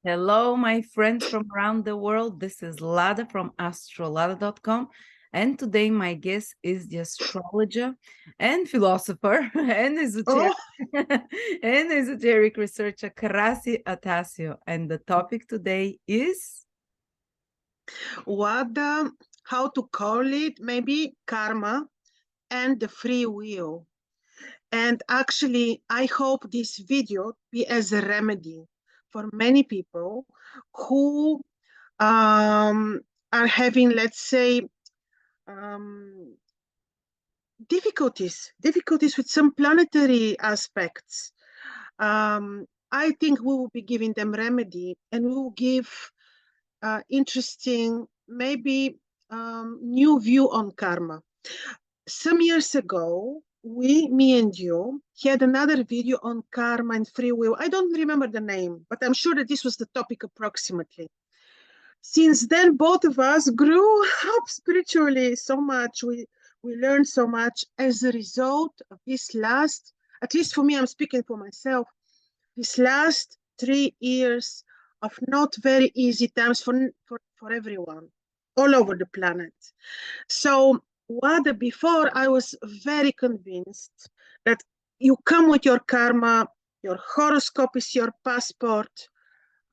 Hello, my friends from around the world. This is Lada from AstroladaOfficial. And today my guest is the astrologer and philosopher and Oh, esoteric researcher Karasi Atasio. And the topic today is what how to call it? Maybe karma and the free will. And actually, I hope this video be as a remedy for many people who um, are having, let's say, um, difficulties with some planetary aspects. I think we will be giving them remedy, and we will give interesting, maybe new view on karma. Some years ago, me and you, had another video on karma and free will. I don't remember the name, but I'm sure that this was the topic approximately. Since then, both of us grew up spiritually so much. We learned so much as a result of this last, at least for me, I'm speaking for myself, these last 3 years of not very easy times for everyone all over the planet. So, what before I was very convinced that you come with your karma, your horoscope is your passport,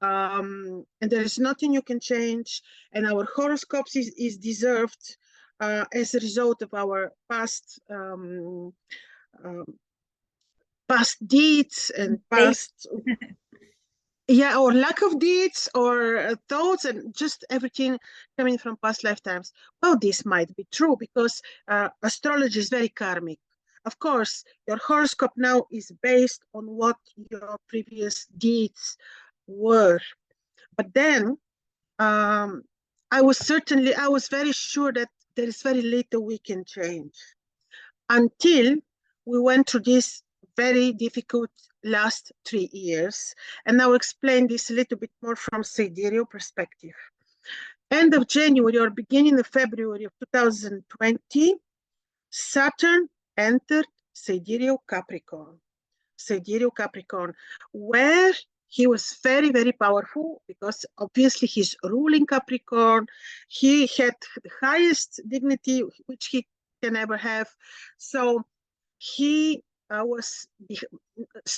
and there is nothing you can change, and our horoscopes is deserved as a result of our um, past deeds and mistakes. past, yeah, or lack of deeds or thoughts and just everything coming from past lifetimes. Well, this might be true because astrology is very karmic. Of course, your horoscope now is based on what your previous deeds were. But then um, I was very sure that there is very little we can change until we went through this very difficult last 3 years. And I'll explain this a little bit more from sidereal perspective. End of January or beginning of February of 2020, Saturn entered sidereal Capricorn. Sidereal Capricorn, where he was very, very powerful because obviously he's ruling Capricorn. He had the highest dignity which he can ever have. So he was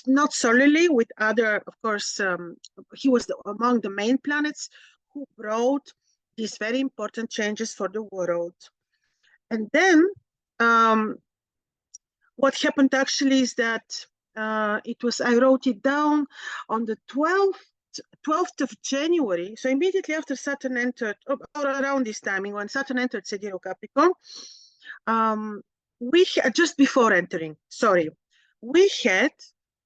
not solely with other, of course, he was among the main planets who brought these very important changes for the world. And then um, what happened actually is that I wrote it down on the 12th of January, so immediately after Saturn entered, or around this timing, when Saturn entered Sidereal Capricorn, um, just before entering, sorry, we had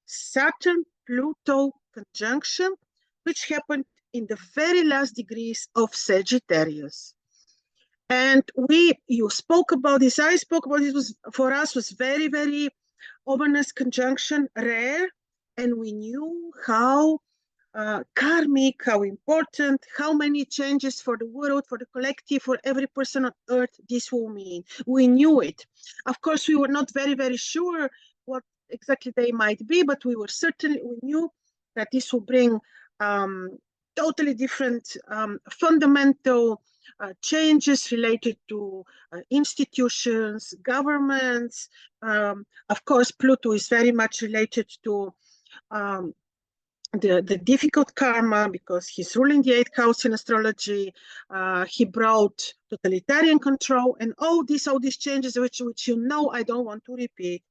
Saturn-Pluto conjunction, which happened in the very last degrees of Sagittarius. And you spoke about this, I spoke about this, was for us was very, very ominous conjunction, rare, and we knew how karmic, how important, how many changes for the world, for the collective, for every person on earth this will mean. We knew it. Of course, we were not very, very sure what exactly they might be, but we knew that this will bring totally different fundamental changes related to institutions, governments. Of course, Pluto is very much related to um, the difficult karma because he's ruling the eighth house in astrology. He brought totalitarian control and all these changes, which I don't want to repeat.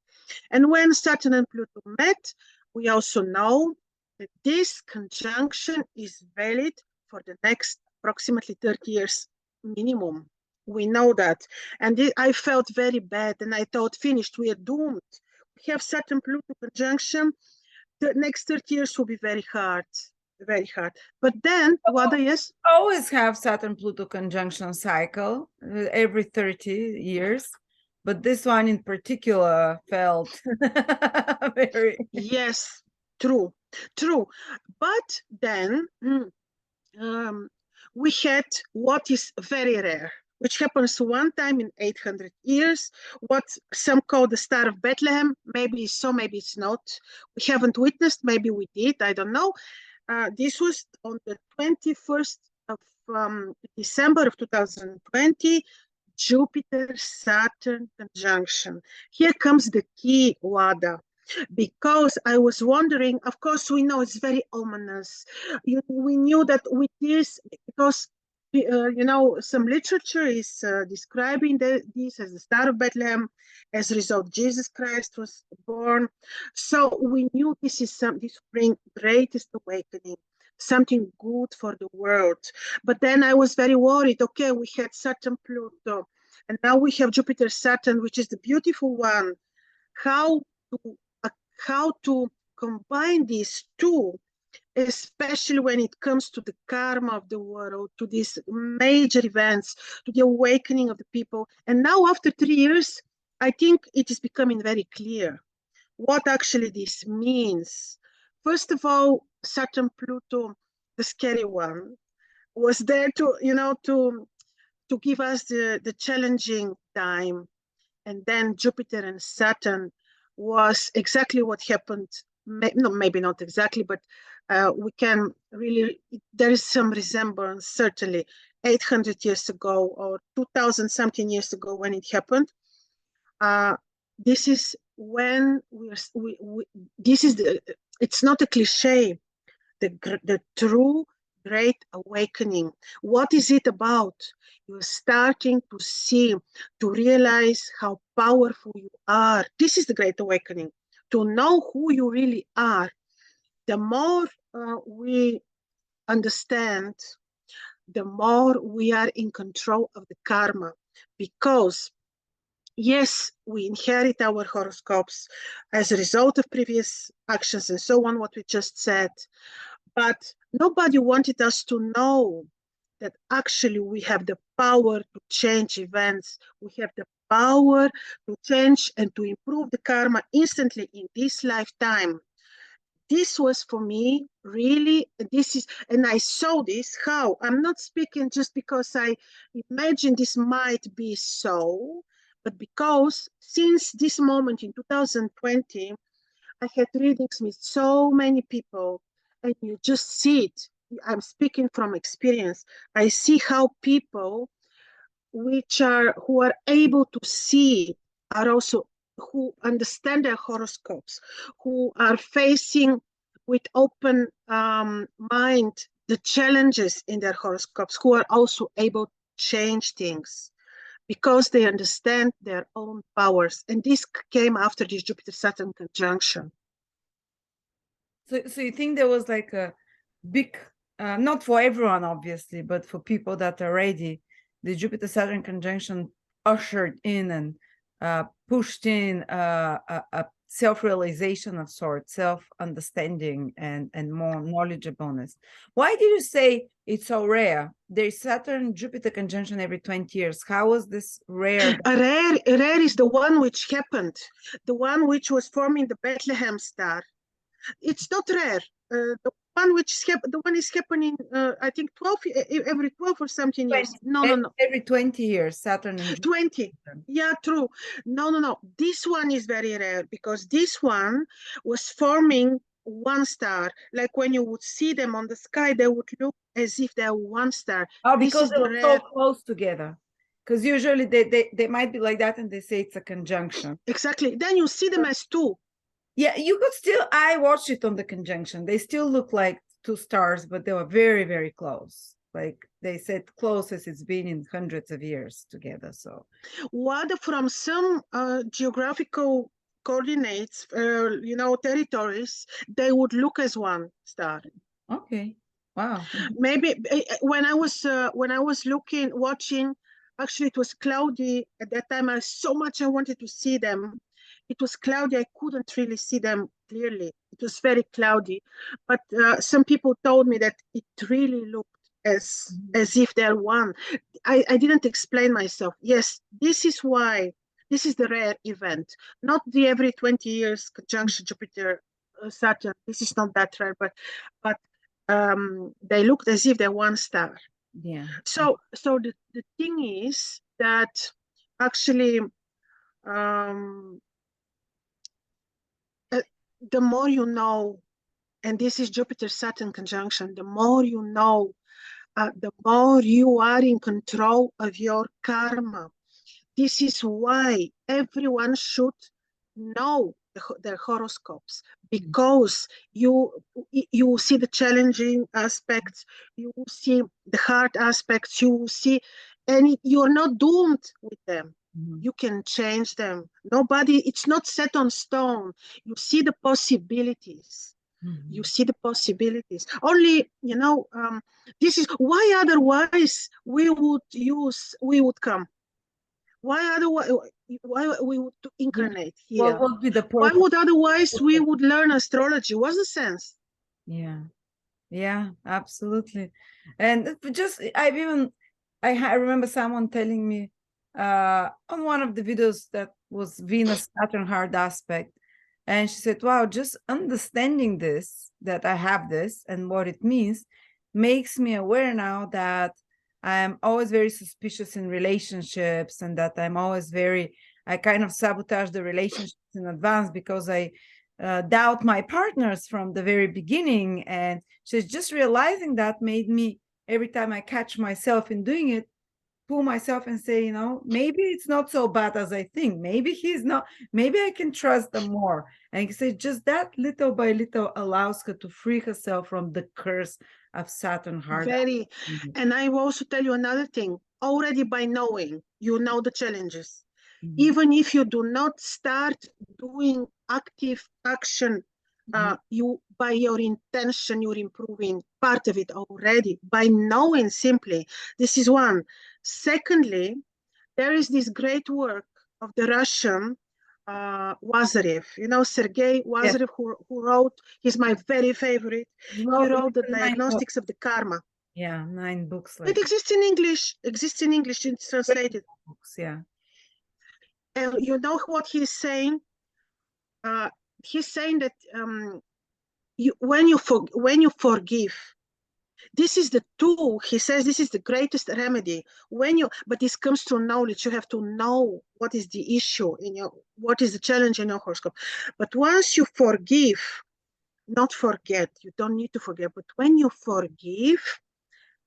And when Saturn and Pluto met, we also know that this conjunction is valid for the next approximately 30 years minimum. We know that. And I felt very bad and I thought, finished, we are doomed. We have Saturn Pluto conjunction. The next 30 years will be very hard, very hard. But then, what yes? Always have Saturn Pluto conjunction cycle every 30 years, but this one in particular felt very. Yes, true, true. But then um, we had what is very rare, which happens one time in 800 years, what some call the Star of Bethlehem. Maybe so, maybe it's not. We haven't witnessed, maybe we did, I don't know. This was on the 21st of December of 2020, Jupiter-Saturn conjunction. Here comes the key, Lada, because I was wondering, of course, we know it's very ominous. We knew that with this, because some literature is describing this as the Star of Bethlehem. As a result, Jesus Christ was born. So we knew this bring greatest awakening, something good for the world. But then I was very worried. Okay, we had Saturn, Pluto, and now we have Jupiter, Saturn, which is the beautiful one. How to how to combine these two, especially when it comes to the karma of the world, to these major events, to the awakening of the people. And now, after 3 years, I think it is becoming very clear what actually this means. First of all, Saturn Pluto, the scary one, was there to give us the challenging time. And then Jupiter and Saturn was exactly what happened. No, maybe not exactly, but we can really, there is some resemblance, certainly 800 years ago or 2000 something years ago when it happened. This is when this is it's not a cliche, the true great awakening. What is it about? You're starting to see, to realize how powerful you are. This is the great awakening, to know who you really are. The more we understand, the more we are in control of the karma, because yes, we inherit our horoscopes as a result of previous actions and so on, what we just said. But nobody wanted us to know that actually we have the power to change events. We have the power to change and to improve the karma instantly in this lifetime. This was for me really, and I saw this, how, I'm not speaking just because I imagine this might be so, but because since this moment in 2020, I had readings with so many people, and you just see it. I'm speaking from experience. I see how people who are able to see are also who understand their horoscopes, who are facing with open mind the challenges in their horoscopes, who are also able to change things because they understand their own powers. And this came after this Jupiter-Saturn conjunction. So you think there was like a big, not for everyone, obviously, but for people that are ready, the Jupiter-Saturn conjunction ushered in and pushed in a self-realization of sorts, self-understanding and more knowledgeableness. Why did you say it's so rare? There's Saturn-Jupiter conjunction every 20 years. How was this rare? A rare is the one which happened, the one which was forming the Bethlehem star. It's not rare. The one is happening. I think 12 every 12 or something 20, years. No. Every 20 years, Saturn and Jupiter. 20. Yeah, true. No. This one is very rare because this one was forming one star. Like when you would see them on the sky, they would look as if they're one star. Oh, because they were so close together. Because usually they might be like that and they say it's a conjunction. Exactly. Then you see them as two. Yeah, you could still, I watched it on the conjunction. They still look like two stars, but they were very, very close. Like they said, closest it's been in hundreds of years together. So what from some geographical coordinates, territories, they would look as one star. Okay. Wow. Maybe when I was watching, actually it was cloudy at that time. So much I wanted to see them. It was cloudy. I couldn't really see them clearly. It was very cloudy. But some people told me that it really looked as if they're one. I didn't explain myself. Yes, this is why. This is the rare event, not the every 20 years conjunction Jupiter Saturn. This is not that rare, but they looked as if they're one star. Yeah. So the thing is that actually the more you know, and this is Jupiter-Saturn conjunction, the more you know, the more you are in control of your karma. This is why everyone should know their horoscopes, because you see the challenging aspects, you see the hard aspects, you see, and you're not doomed with them. You can change them. Nobody, it's not set on stone. You see the possibilities. You see the possibilities. Only, this is why otherwise we would come. Why otherwise, why we would incarnate here? What would be the Why purpose? would otherwise we would learn astrology? What's the sense? Yeah, yeah, absolutely. And just I remember someone telling me on one of the videos that was Venus Saturn hard aspect, and she said, wow, just understanding this, that I have this and what it means, makes me aware now that I'm always very suspicious in relationships, and that I kind of sabotage the relationships in advance because I doubt my partners from the very beginning. And she's just realizing that made me, every time I catch myself in doing it, pull myself and say, maybe it's not so bad as I think. Maybe he's not, maybe I can trust them more. And you say just that little by little allows her to free herself from the curse of Saturn hard. Very. And I will also tell you another thing. Already by knowing, you know the challenges. Even if you do not start doing active action, you, by your intention, you're improving part of it already by knowing simply. This is one. Secondly, there is this great work of the Russian Wazarev. Sergei Wazarev, who wrote, he's my very favorite. He wrote the Diagnostics of the Karma. Yeah, 9 books. It exists in English. It's translated. Books, yeah. And you know what he's saying? He's saying that when you forgive, this is the tool. He says this is the greatest remedy. But this comes through knowledge. You have to know what is the issue what is the challenge in your horoscope. But once you forgive, not forget. You don't need to forget. But when you forgive,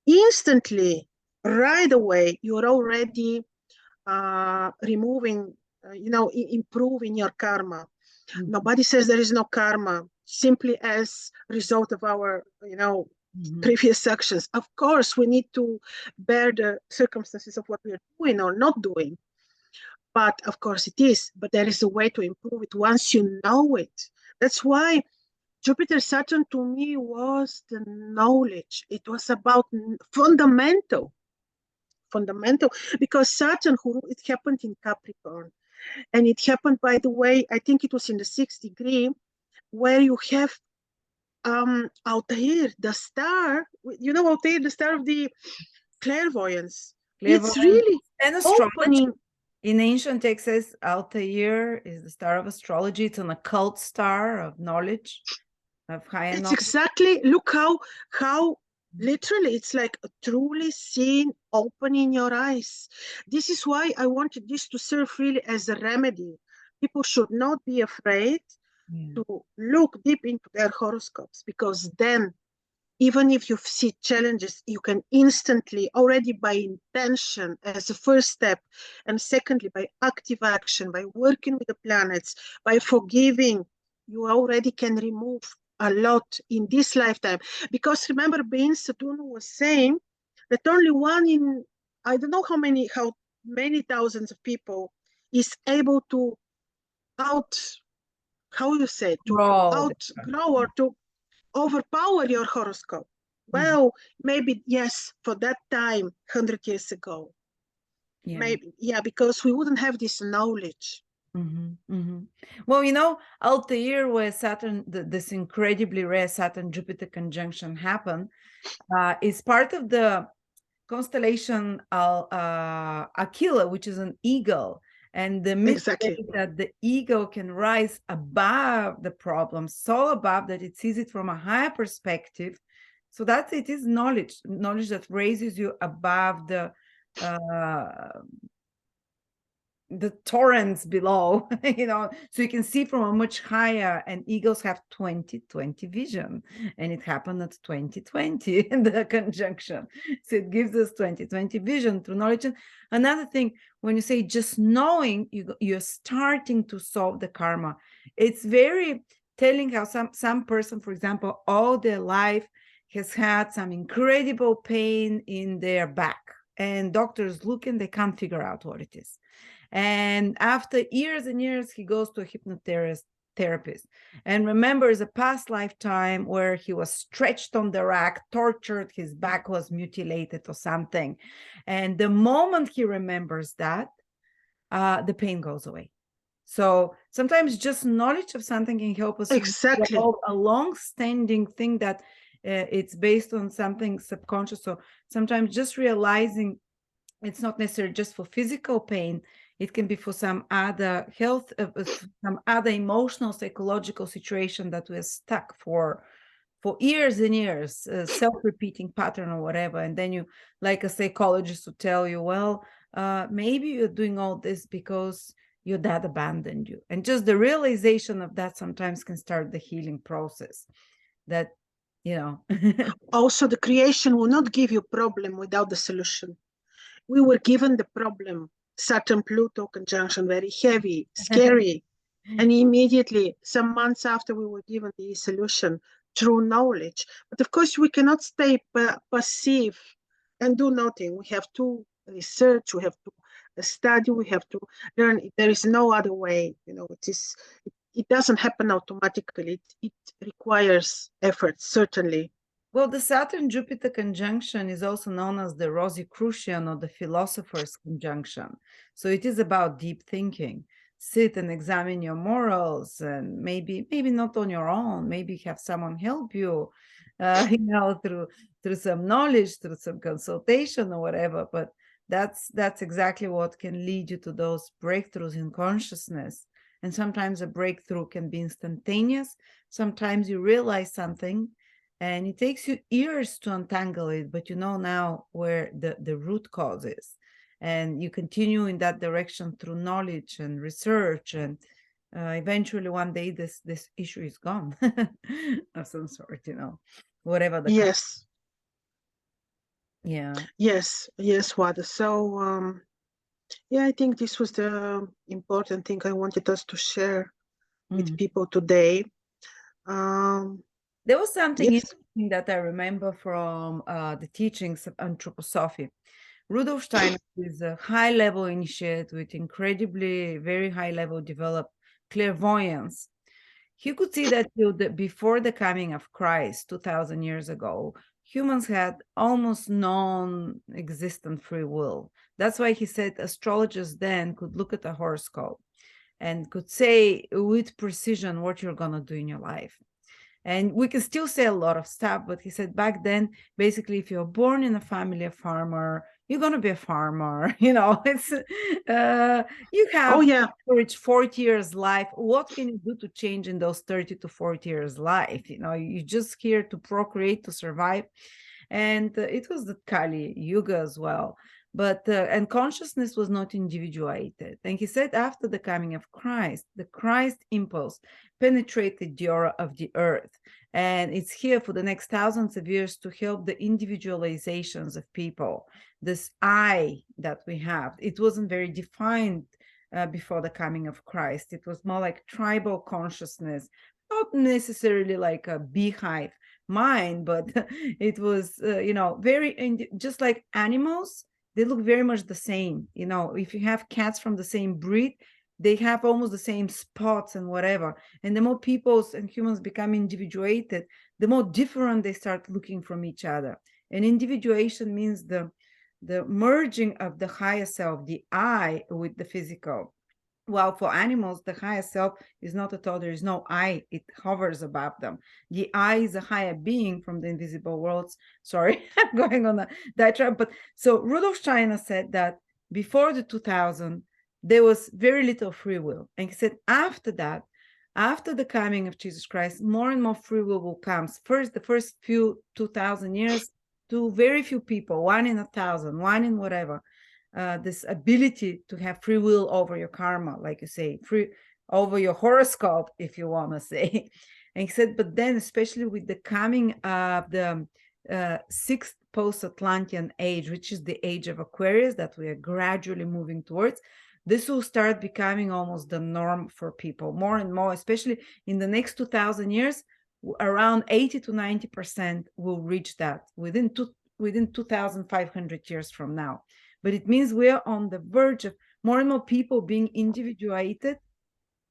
instantly, right away, you're already removing, improving your karma. Nobody says there is no karma, simply as a result of our, previous actions. Of course, we need to bear the circumstances of what we are doing or not doing. But of course it is. But there is a way to improve it once you know it. That's why Jupiter Saturn to me was the knowledge. It was about fundamental, because Saturn, it happened in Capricorn. And it happened, by the way, I think it was in the 6th degree, where you have Altair, the star, Altair, the star of the clairvoyance. It's really and opening. In ancient texts, Altair is the star of astrology. It's an occult star of knowledge, of higher knowledge. Exactly. Look how literally it's like a truly seen opening your eyes. This is why I wanted this to serve really as a remedy. People should not be afraid to look deep into their horoscopes, because then, even if you see challenges, you can instantly, already by intention as a first step, and secondly, by active action, by working with the planets, by forgiving, you already can remove a lot in this lifetime. Because remember, Bain Saturn was saying that only one in, I don't know how many thousands of people is able to outgrow or to overpower your horoscope. Well, maybe yes, for that time, 100 years ago. Maybe, because we wouldn't have this knowledge. Well, Altair, where Saturn, this incredibly rare Saturn-Jupiter conjunction happened, is part of the constellation Aquila, which is an eagle. And the myth is that the eagle can rise above the problem, so above that it sees it from a higher perspective. So that it is knowledge that raises you above the the torrents below, so you can see from a much higher, and eagles have 20/20 vision, and it happened at 20/20 in the conjunction. So it gives us 20/20 vision through knowledge. And another thing, when you say just knowing, you're starting to solve the karma. It's very telling how some person, for example, all their life has had some incredible pain in their back, and doctors look and they can't figure out what it is. And after years and years, he goes to a hypnotherapist and remembers a past lifetime where he was stretched on the rack, tortured, his back was mutilated or something. And the moment he remembers that, the pain goes away. So sometimes just knowledge of something can help us resolve a long-standing thing that it's based on something subconscious. So sometimes just realizing it's not necessarily just for physical pain. It can be for some other health, some other emotional, psychological situation that we're stuck for years and years, self-repeating pattern or whatever. And then you, like a psychologist, would tell you, well, maybe you're doing all this because your dad abandoned you. And just the realization of that sometimes can start the healing process. That, Also, the creation will not give you a problem without the solution. We were given the problem, Saturn-Pluto conjunction, very heavy, scary. And immediately, some months after, we were given the solution through knowledge. But of course, we cannot stay passive and do nothing. We have to research, we have to study, we have to learn. There is no other way. It doesn't happen automatically. It requires effort, certainly. Well, the Saturn-Jupiter conjunction is also known as the Rosicrucian or the philosopher's conjunction. So it is about deep thinking. Sit and examine your morals, and maybe not on your own. Maybe have someone help you, through some knowledge, through some consultation or whatever. But that's exactly what can lead you to those breakthroughs in consciousness. And sometimes a breakthrough can be instantaneous. Sometimes you realize something, and it takes you years to untangle it, but you know now where the root cause is. And you continue in that direction through knowledge and research. And eventually one day this issue is gone of some sort, whatever the Yes. Yeah. Yes, Wada. So, yeah, I think this was the important thing I wanted us to share with people today. There was something interesting that I remember from the teachings of anthroposophy. Rudolf Steiner is a high-level initiate with incredibly very high-level developed clairvoyance. He could see that before the coming of Christ 2,000 years ago, humans had almost non-existent free will. That's why he said astrologers then could look at a horoscope and could say with precision what you're going to do in your life. And we can still say a lot of stuff, but he said back then, basically, if you're born in a family of farmer, you're going to be a farmer. It's you have reached 40 years life. What can you do to change in those 30 to 40 years life? You're just here to procreate, to survive. And it was the Kali Yuga as well. But and consciousness was not individuated. And he said after the coming of Christ, the Christ impulse penetrated the aura of the earth. And it's here for the next thousands of years to help the individualizations of people. This I that we have, it wasn't very defined before the coming of Christ. It was more like tribal consciousness, not necessarily like a beehive mind, but it was, very, just like animals, they look very much the same. If you have cats from the same breed, they have almost the same spots and whatever. And the more peoples and humans become individuated, the more different they start looking from each other. And individuation means the merging of the higher self, the I, with the physical. Well, for animals, the higher self is not at all. There is no I. It hovers above them. The I is a higher being from the invisible worlds. Sorry, I'm going on a diatribe. But so Rudolf Steiner said that before the 2000, there was very little free will. And he said after that, after the coming of Jesus Christ, more and more free will comes. First, the first few 2,000 years, to very few people, 1 in 1,000, 1 in whatever. this ability to have free will over your karma, like you say, free over your horoscope, if you want to say. And he said, but then especially with the coming of the sixth post-Atlantean age, which is the age of Aquarius that we are gradually moving towards, this will start becoming almost the norm for people more and more, especially in the next 2,000 years. Around 80 to 90% will reach that within 2,500 years from now. But it means we're on the verge of more and more people being individuated,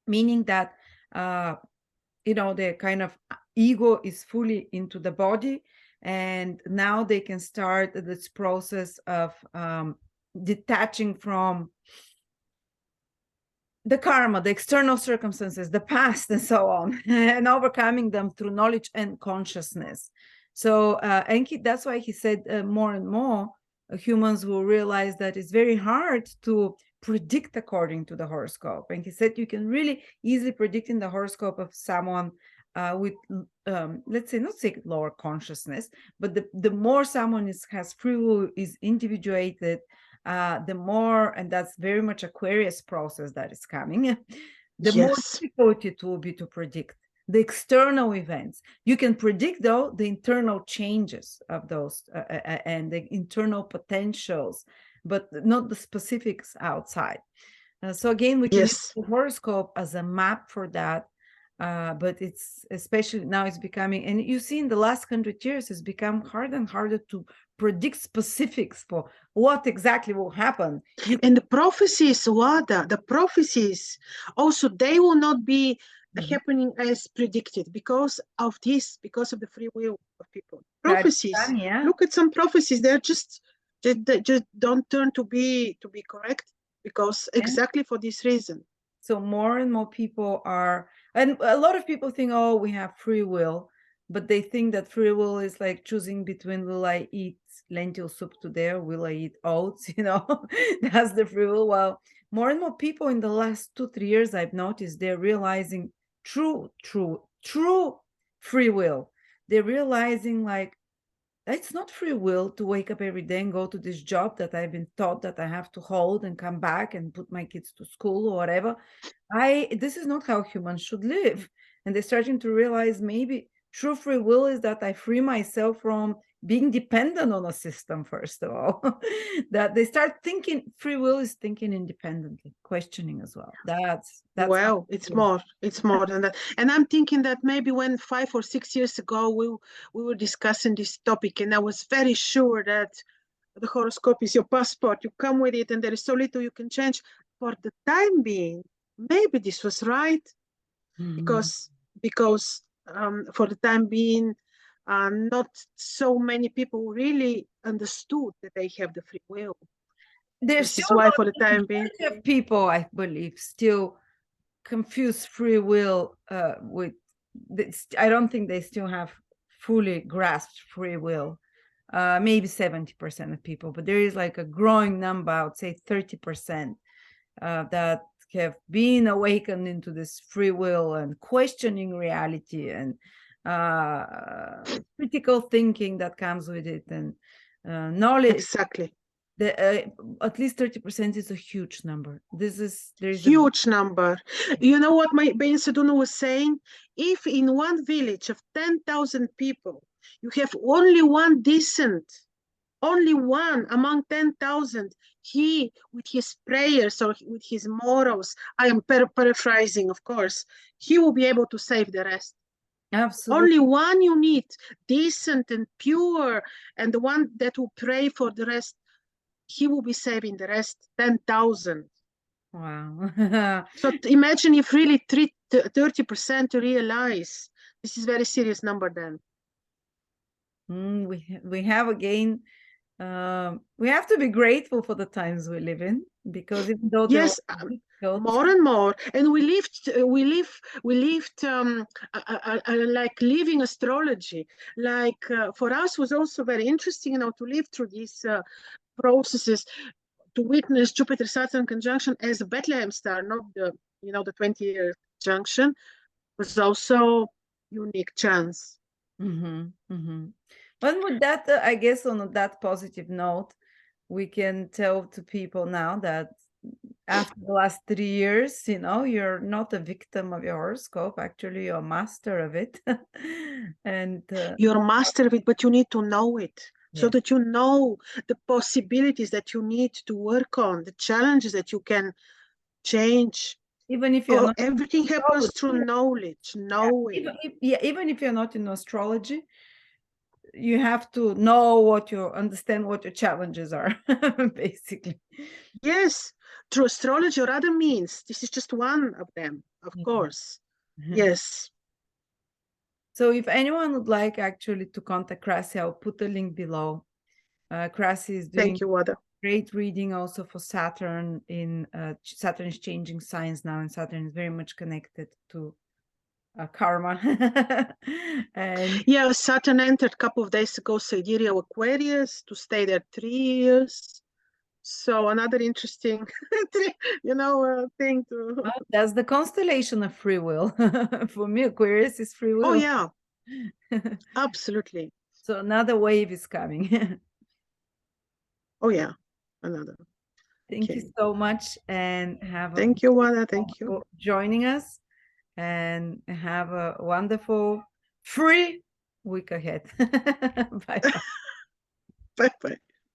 meaning that their kind of ego is fully into the body, and now they can start this process of detaching from the karma, the external circumstances, the past, and so on, and overcoming them through knowledge and consciousness. So, that's why he said more and more humans will realize that it's very hard to predict according to the horoscope. And he said you can really easily predict in the horoscope of someone with, let's say, not say lower consciousness, but the more someone has free will, is individuated, the more, and that's very much Aquarius process that is coming, the more difficult it will be to predict the external events. You can predict, though, the internal changes of those and the internal potentials, but not the specifics outside. So again, we can use the horoscope as a map for that. But it's especially now it's becoming, and you see in the last 100 years, it's become harder and harder to predict specifics for what exactly will happen. And the prophecies, Lada, the prophecies, also, they will not be happening as predicted because of this, because of the free will of people. Prophecies, look at some prophecies, they just don't turn to be correct because exactly for this reason. So more and more people are, and a lot of people think, oh, we have free will, but they think that free will is like choosing between, will I eat lentil soup today or will I eat oats? That's the free will. Well, more and more people in the last 2-3 years, I've noticed, they're realizing true free will. They're realizing, like, it's not free will to wake up every day and go to this job that I've been taught that I have to hold and come back and put my kids to school or whatever. This is not how humans should live. And they're starting to realize maybe true free will is that I free myself from being dependent on a system, first of all. That they start thinking free will is thinking independently, questioning as well. That's well, it's more than that. And I'm thinking that maybe when 5 or 6 years ago we were discussing this topic, and I was very sure that the horoscope is your passport, you come with it and there is so little you can change. For the time being, maybe this was right, because for the time being, not so many people really understood that they have the free will. This is why for the time being, people, I believe, still confuse free will with this. I don't think they still have fully grasped free will. Maybe 70% of people, but there is like a growing number, I would say 30%, that have been awakened into this free will and questioning reality and critical thinking that comes with it, and knowledge. Exactly. At least 30% is a huge number. There's huge number. You know what my Ben Seduna was saying? If in one village of 10,000 people, you have only one decent, only one among 10,000, he, with his prayers or with his morals, I am paraphrasing, of course, he will be able to save the rest. Absolutely. Only one you need, decent and pure, and the one that will pray for the rest, he will be saving the rest, 10,000. Wow. So imagine if really 30% realize. This is very serious number then. We have again, we have to be grateful for the times we live in, because even though yes, more and more, and we lived like living astrology. Like for us was also very interesting, to live through these processes, to witness Jupiter-Saturn conjunction as a Bethlehem star, not the 20-year junction, was also unique chance. But with that, I guess on that positive note, we can tell to people now that after the last 3 years, you know, you're not a victim of your horoscope. Actually, you're a master of it. And You're a master of it, but you need to know it so yes, that you know the possibilities that you need to work on, the challenges that you can change. even if you're Oh, not everything happens through astrology, knowledge, knowing. even if you're not in astrology, you have to know what you understand what your challenges are, basically. Yes, through astrology or other means. This is just one of them, of Yeah. course. Yes. So if anyone would like actually to contact Krasi, I'll put the link below. Krasi is doing Thank you, Wada. great reading also for Saturn. In Saturn is changing signs now, and Saturn is very much connected to karma. And Yeah, Saturn entered a couple of days ago Sidereal Aquarius to stay there 3 years. So another interesting, thing to. that's the constellation of free will. For me, Aquarius is free Oh will. yeah, absolutely. So another wave is coming. Oh yeah, another. Thank you Okay. so much, and have a Thank you, Wada. Thank you. for joining us, and have a wonderful free week ahead. Bye bye. Bye bye.